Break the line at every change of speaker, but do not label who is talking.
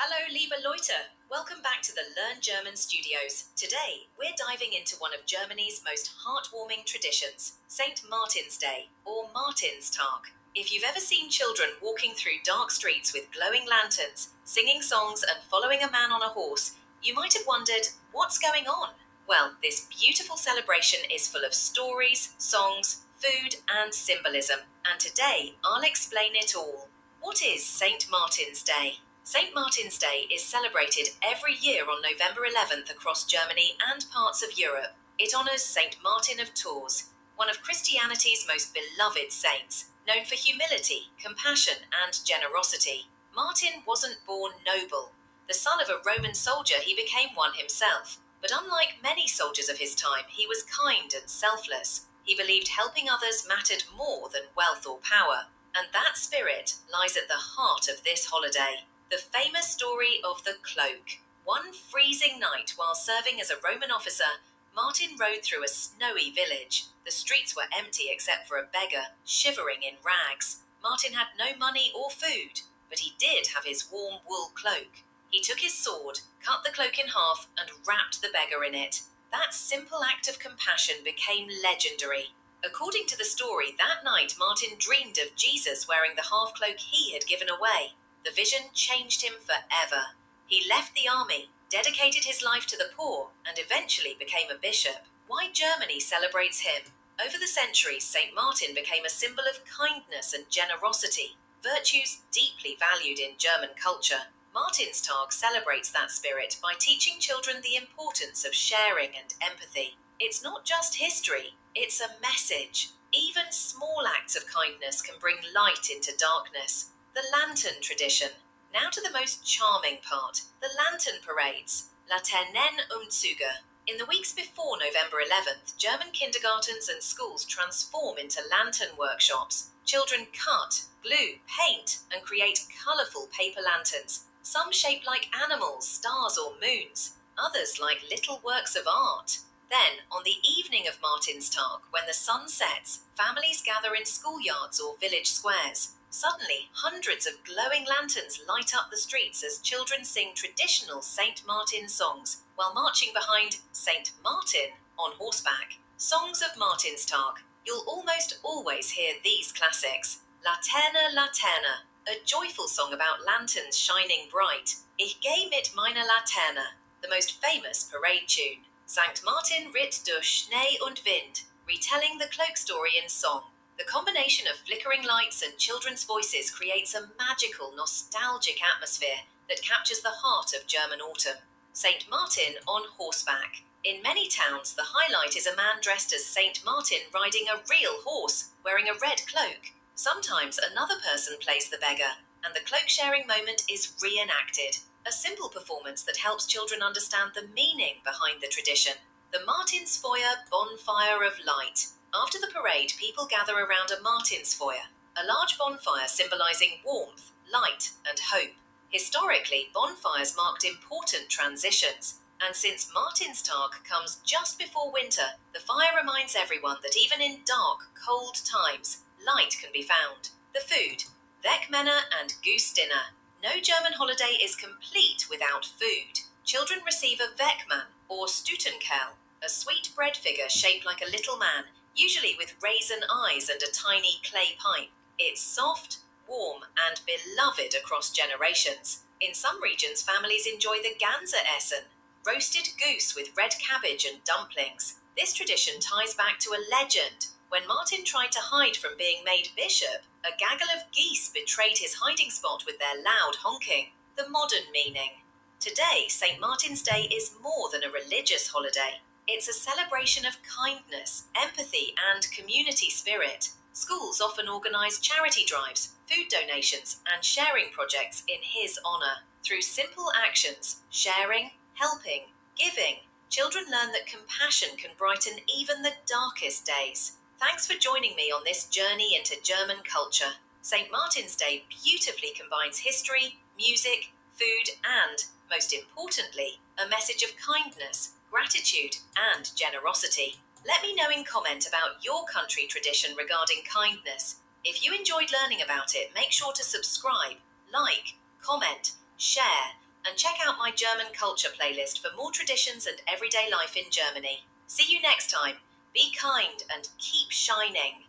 Hallo liebe Leute! Welcome back to the Learn German Studios. Today, we're diving into one of Germany's most heartwarming traditions, St. Martin's Day, or Martinstag. If you've ever seen children walking through dark streets with glowing lanterns, singing songs and following a man on a horse, you might have wondered, what's going on? Well, this beautiful celebration is full of stories, songs, food and symbolism, and today I'll explain it all. What is St. Martin's Day? St. Martin's Day is celebrated every year on November 11th across Germany and parts of Europe. It honours St. Martin of Tours, one of Christianity's most beloved saints, known for humility, compassion and generosity. Martin wasn't born noble. The son of a Roman soldier, he became one himself. But unlike many soldiers of his time, he was kind and selfless. He believed helping others mattered more than wealth or power. And that spirit lies at the heart of this holiday. The famous story of the cloak. One freezing night while serving as a Roman officer, Martin rode through a snowy village. The streets were empty except for a beggar, shivering in rags. Martin had no money or food, but he did have his warm wool cloak. He took his sword, cut the cloak in half, and wrapped the beggar in it. That simple act of compassion became legendary. According to the story, that night Martin dreamed of Jesus wearing the half cloak he had given away. The vision changed him forever. He left the army, dedicated his life to the poor, and eventually became a bishop. Why Germany celebrates him? Over the centuries, St. Martin became a symbol of kindness and generosity, virtues deeply valued in German culture. Martinstag celebrates that spirit by teaching children the importance of sharing and empathy. It's not just history, it's a message. Even small acts of kindness can bring light into darkness. The lantern tradition. Now to the most charming part, the lantern parades, Laternenumzüge. In the weeks before November 11th, German kindergartens and schools transform into lantern workshops. Children cut, glue, paint, and create colourful paper lanterns, some shaped like animals, stars or moons, others like little works of art. Then, on the evening of Martinstag, when the sun sets, families gather in schoolyards or village squares. Suddenly, hundreds of glowing lanterns light up the streets as children sing traditional St. Martin songs while marching behind St. Martin on horseback. Songs of Martinstag. You'll almost always hear these classics. Laterne, Laterne, a joyful song about lanterns shining bright. Ich gehe mit meiner Laterne, the most famous parade tune. St. Martin ritt durch Schnee und Wind, retelling the cloak story in song. The combination of flickering lights and children's voices creates a magical, nostalgic atmosphere that captures the heart of German autumn. St. Martin on horseback. In many towns, the highlight is a man dressed as St. Martin riding a real horse, wearing a red cloak. Sometimes another person plays the beggar, and the cloak-sharing moment is reenacted. A simple performance that helps children understand the meaning behind the tradition. The Martinsfeuer bonfire of light. After the parade, people gather around a Martinsfeuer, a large bonfire symbolizing warmth, light, and hope. Historically, bonfires marked important transitions, and since Martinstag comes just before winter, the fire reminds everyone that even in dark, cold times, light can be found. The food. Weckmänner and goose dinner. No German holiday is complete without food. Children receive a Weckmann, or Stutenkerl, a sweet bread figure shaped like a little man, usually with raisin eyes and a tiny clay pipe. It's soft, warm, and beloved across generations. In some regions, families enjoy the Gänseessen, roasted goose with red cabbage and dumplings. This tradition ties back to a legend. When Martin tried to hide from being made bishop, a gaggle of geese betrayed his hiding spot with their loud honking. The modern meaning. Today, St. Martin's Day is more than a religious holiday. It's a celebration of kindness, empathy, and community spirit. Schools often organise charity drives, food donations, and sharing projects in his honour. Through simple actions, sharing, helping, giving, children learn that compassion can brighten even the darkest days. Thanks for joining me on this journey into German culture. St. Martin's Day beautifully combines history, music, food, and, most importantly, a message of kindness, gratitude, and generosity. Let me know in comment about your country tradition regarding kindness. If you enjoyed learning about it, make sure to subscribe, like, comment, share, and check out my German culture playlist for more traditions and everyday life in Germany. See you next time. Be kind and keep shining.